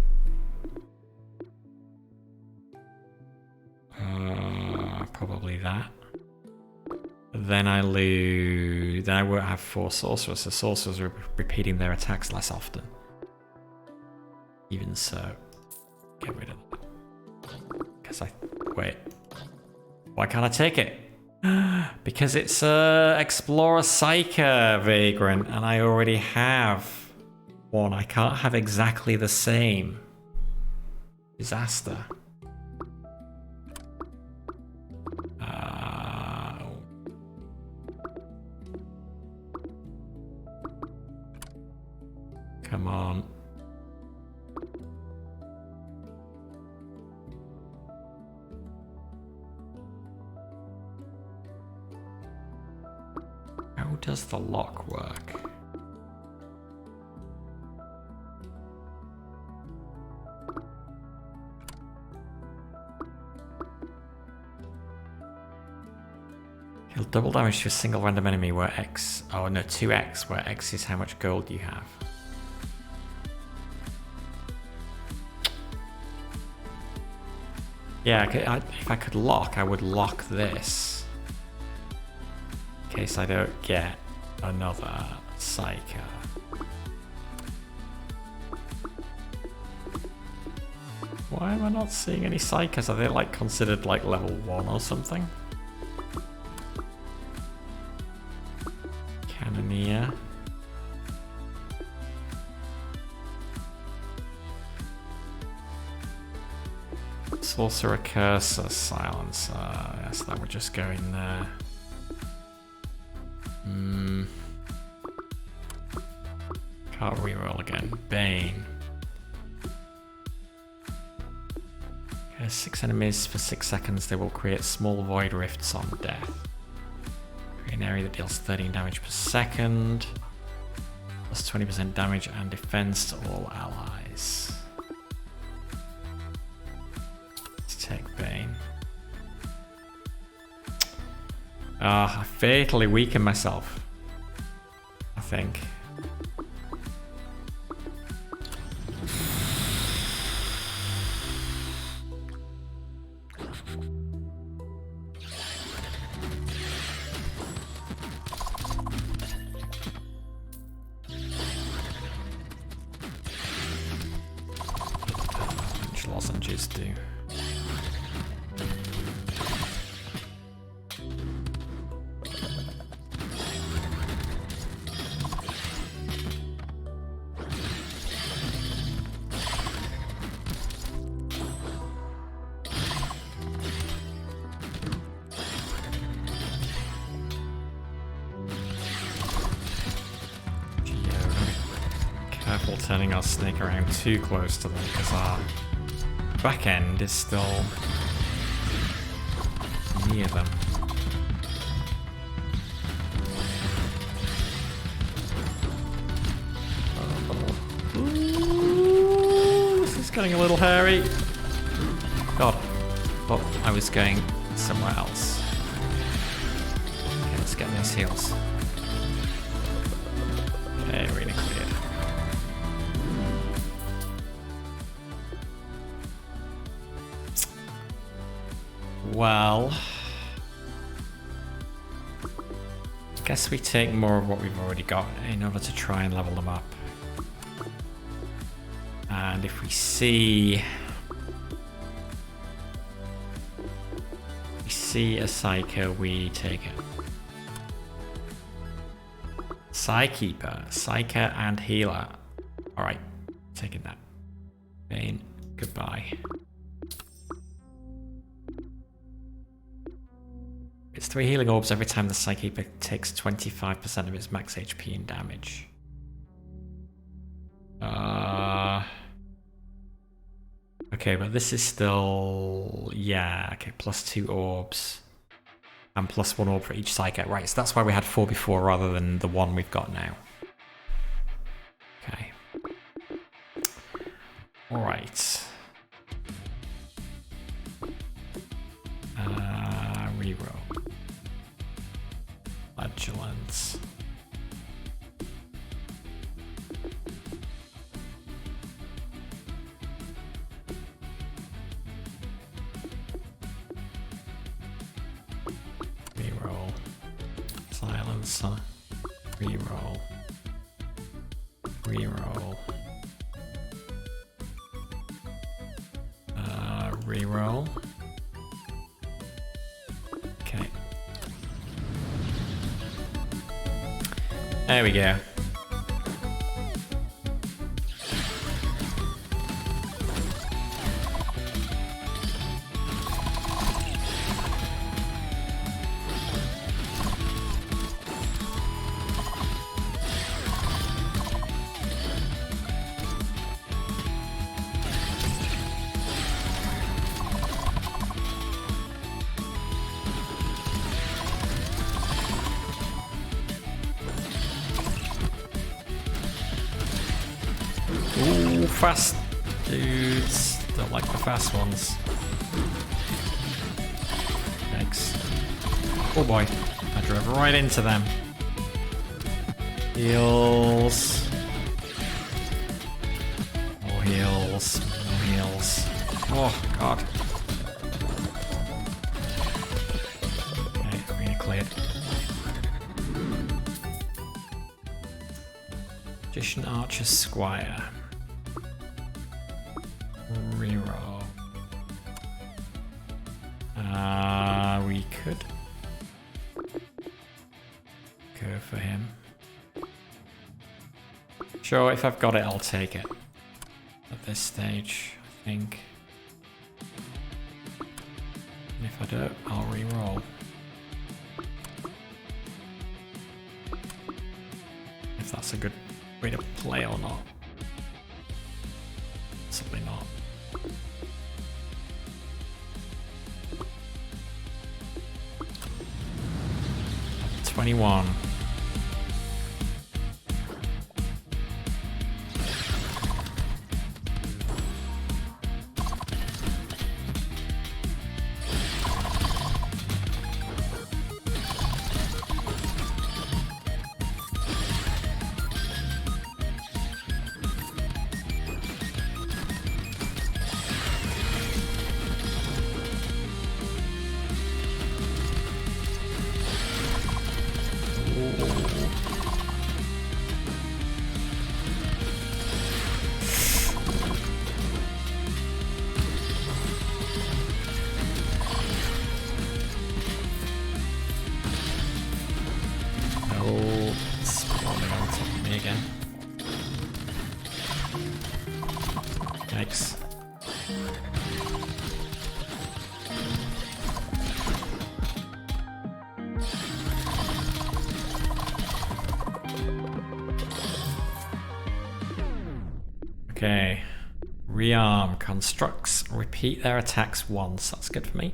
Probably that. Then I lose. Then I won't have 4 sorcerers. So sorcerers are repeating their attacks less often. Even so, get rid of that. Because wait. Why can't I take it? Because it's Explorer Psyker Vagrant, and I already have one. I can't have exactly the same. Disaster. Come on. How does the lock work? He'll double damage to a single random enemy where X... Oh no, 2x, where X is how much gold you have. Yeah, if I could lock, I would lock this. In case I don't get another Psyker. Why am I not seeing any Psykers? Are they like considered like level 1 or something? Cannoneer. Sorcerer, Cursor, Silencer. Yes, that would just go in there. Can't reroll again. Bane. Okay, 6 enemies for 6 seconds. They will create small void rifts on death. Create an area that deals 13 damage per second. Plus 20% damage and defense to all allies. Take Bane. I fatally weaken myself, I think. Which lozenges do? Careful turning our snake around too close to them because our back end is still near them. Ooh, this is getting a little hairy. God, thought I was going somewhere else. Okay, let's get these heals. Okay, arena cleared. Well, I guess we take more of what we've already got in order to try and level them up. And if we see a Psyker, we take it. Psykeeper, Psyker and Healer. Alright, taking that. Bane, goodbye. It's 3 healing orbs every time the Psykeeper takes 25% of its max HP and damage. Okay, but this is still... Yeah, okay, plus 2 orbs. And plus 1 orb for each Psyker. Right, so that's why we had 4 before rather than the 1 we've got now. Okay. Alright. Reroll. Flatulence. Reroll. Silencer. Reroll. Reroll. Reroll. Okay. There we go. Ooh, fast dudes. Don't like the fast ones. Thanks. Oh boy. I drove right into them. Heals. More heals. More heals. Oh, God. Okay, arena cleared. Magician Archer Squire. Reroll. We could go for him. Sure, if I've got it, I'll take it. At this stage, I think. And if I don't, I'll reroll. If that's a good way to play or not. Possibly not. Level 21. Spawning on top of me again. Yikes. Okay. Rearm constructs repeat their attacks once. That's good for me.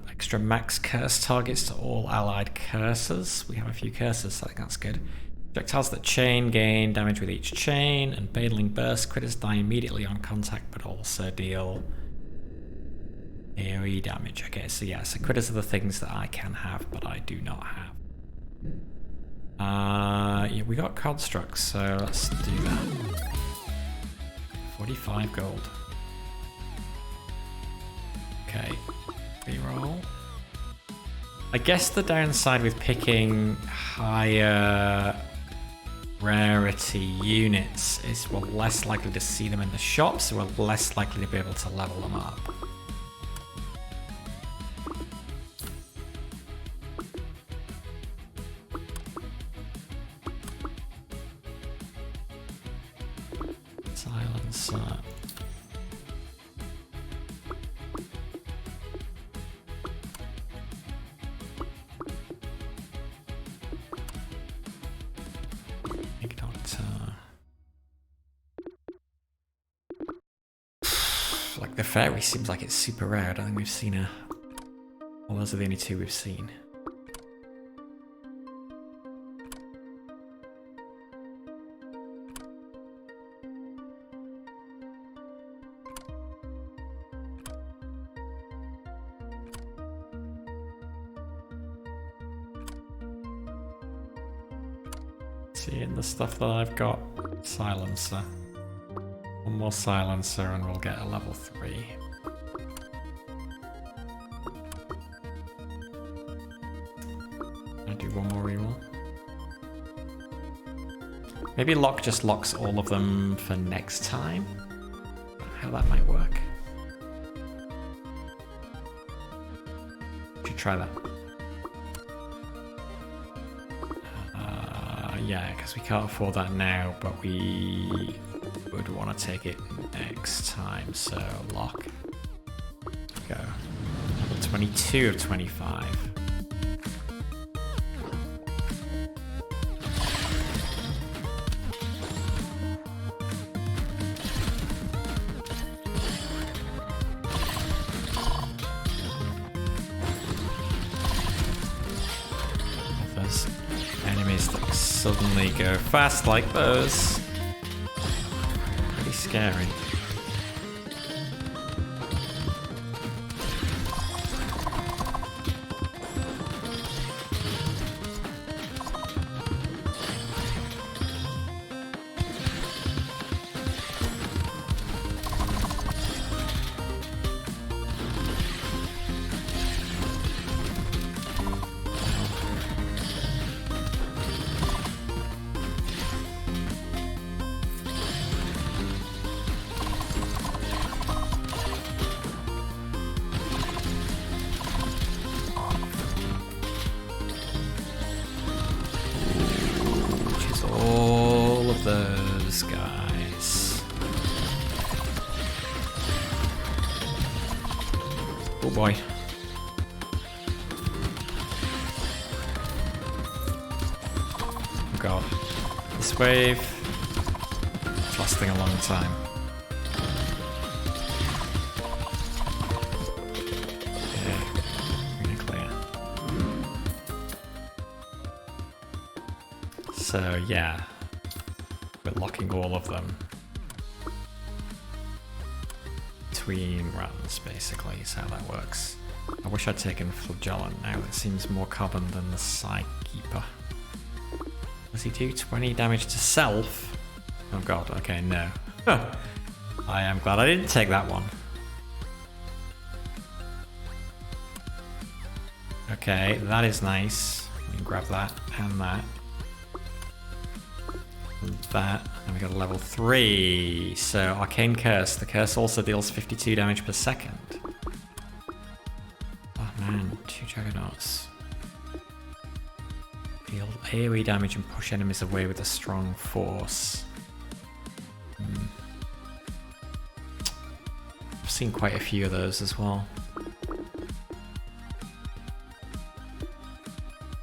Extra max curse targets to all allied cursors. We have a few cursors, so I think that's good. Projectiles that chain gain damage with each chain, and Baneling Burst. Critters die immediately on contact, but also deal AoE damage. Okay, so yeah, so critters are the things that I can have, but I do not have. Yeah, we got constructs, so let's do that. 45 gold. Okay. Reroll. I guess the downside with picking higher rarity units is we're less likely to see them in the shop, so we're less likely to be able to level them up. Silencer. Like the fairy seems like it's super rare. I don't think we've seen a... Well, those are the only two we've seen. Seeing the stuff that I've got. Silencer. One more silencer and we'll get a level 3. I'll do one more reroll. Maybe lock just locks all of them for next time. How that might work. Should try that. Yeah, because we can't afford that now, but we would want to take it next time. So lock. Go. Level 22 of 25. Enemies that suddenly go fast like those. Pretty scary. Those guys. Oh boy. Oh god. This wave is lasting a long time. Okay. Really clear. So yeah. We're locking all of them between runs, basically, is how that works. I wish I'd taken Flagellant now. It seems more common than the Psykeeper. Does he do 20 damage to self? Oh god, okay, no. I am glad I didn't take that one. Okay, that is nice. We can grab that and that. That, and we got a level 3. So Arcane Curse. The curse also deals 52 damage per second. Oh man, 2 Juggernauts. Deal AoE damage and push enemies away with a strong force. I've seen quite a few of those as well.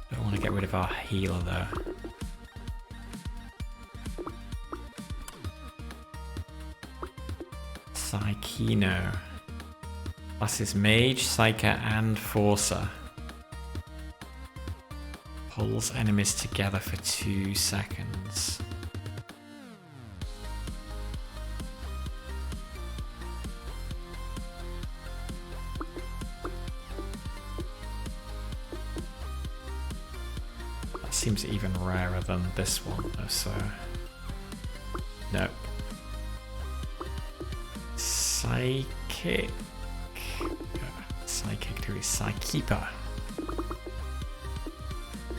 Don't want to get rid of our healer though. Psykino. Classes Mage, Psyker, and Forcer. Pulls enemies together for 2 seconds. That seems even rarer than this one, though, so... Nope. Psychic. Psychic to his Psykeeper.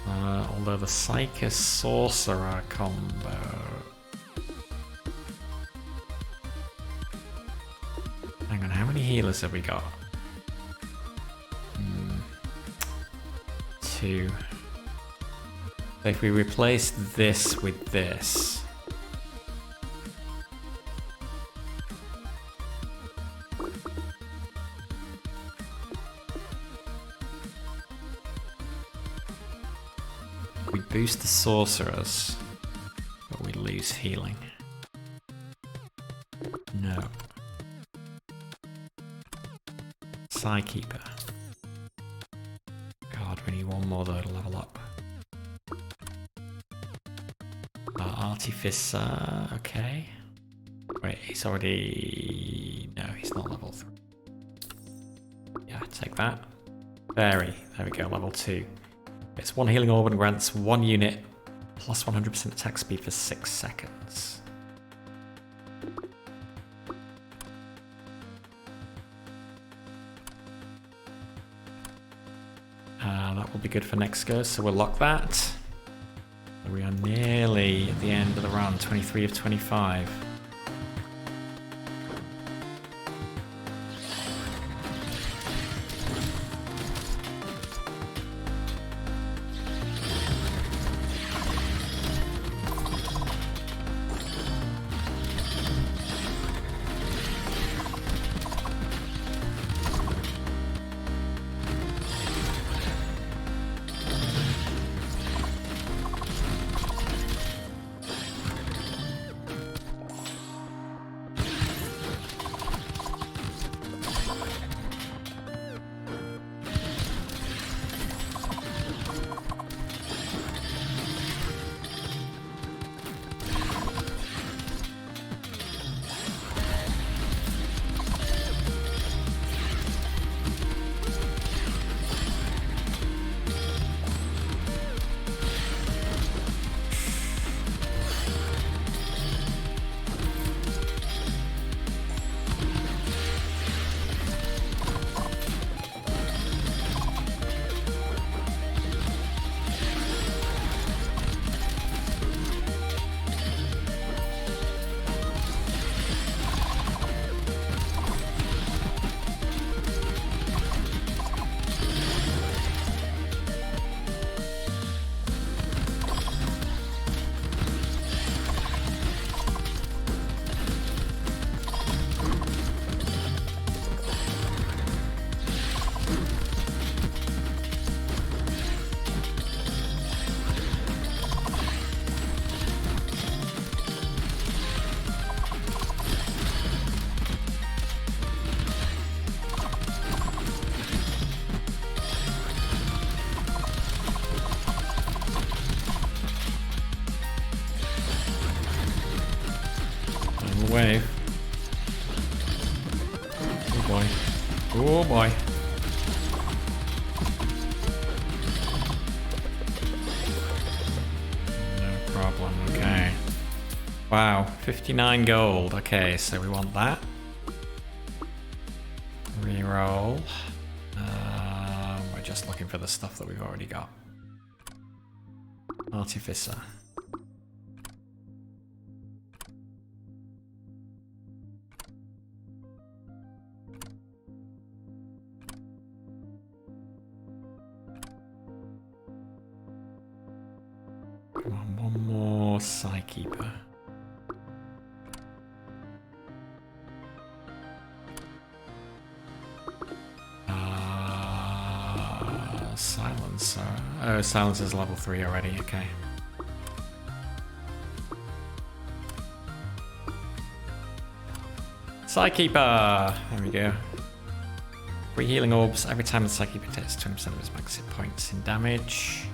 Although the Psyker Sorcerer combo. Hang on, how many healers have we got? 2. So if we replace this with this. We boost the sorcerers, but we lose healing. No. Psykeeper. God, we need one more though to level up. Artificer, okay. Wait, he's already... No, he's not level 3. Yeah, take that. Fairy, there we go, level 2. It's 1 healing orb and grants 1 unit plus 100% attack speed for 6 seconds. That will be good for next go, so we'll lock that. We are nearly at the end of the run, 23 of 25. Wave. Oh boy. Oh boy. No problem, okay. Wow, 59 gold. Okay, so we want that. Reroll. We're just looking for the stuff that we've already got. Artificer. Come on, one more Psykeeper. Silencer. Oh, Silencer's level 3 already, okay. Psykeeper! There we go. 3 healing orbs every time the Psykeeper takes 20% of his max hit points in damage.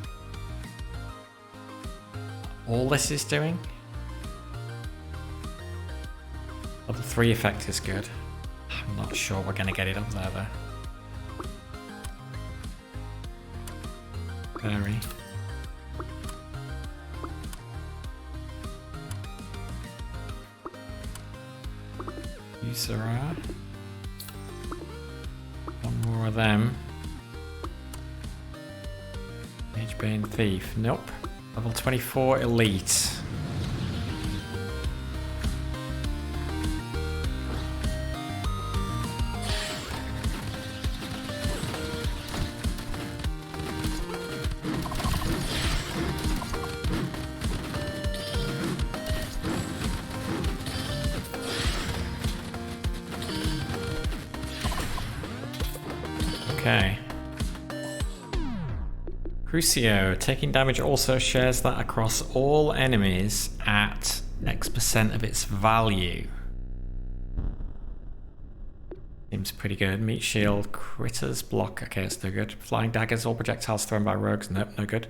All this is doing. Level 3 effect is good. I'm not sure we're gonna get it up there though. Very. Usura. One more of them. Magebane Thief. Nope. Level 24 Elite. Okay. Crucio. Taking damage also shares that across all enemies at X% of its value. Seems pretty good. Meat shield. Critters block. Okay, it's no good. Flying daggers. All projectiles thrown by rogues. Nope, no good.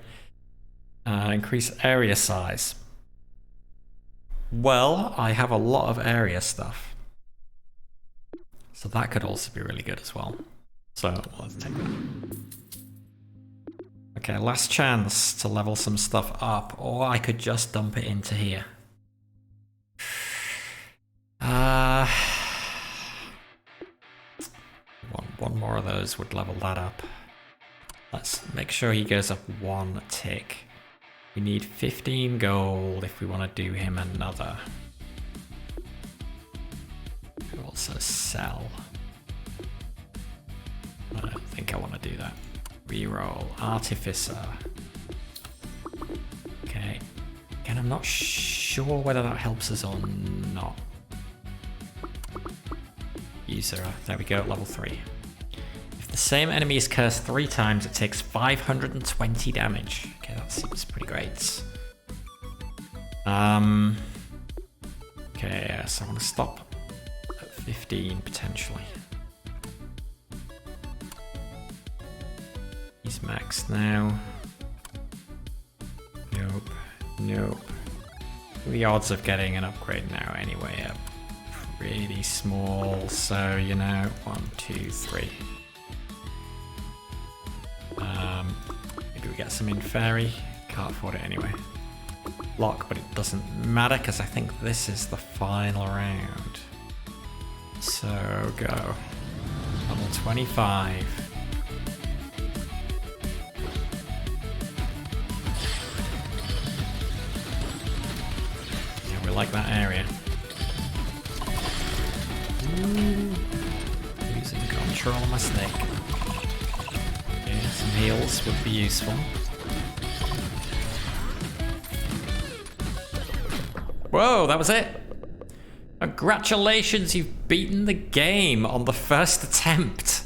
Increase area size. Well, I have a lot of area stuff. So that could also be really good as well. So let's take that. Okay, last chance to level some stuff up, or I could just dump it into here. One more of those would level that up. Let's make sure he goes up 1 tick. We need 15 gold if we want to do him another. We also sell. I don't think I want to do that. Reroll. Artificer. Okay. Again, I'm not sure whether that helps us or not. User. There we go, level 3. If the same enemy is cursed 3 times, it takes 520 damage. Okay, that seems pretty great. Okay, so I want to stop at 15 potentially. He's maxed now. Nope. Nope. The odds of getting an upgrade now anyway are pretty small, so you know, 1, 2, 3. Maybe we get some in fairy. Can't afford it anyway. Lock, but it doesn't matter because I think this is the final round. So go. Level 25. Yeah, we like that area. Losing control of my snake. Okay, some heals would be useful. Whoa, that was it! Congratulations, you've beaten the game on the first attempt!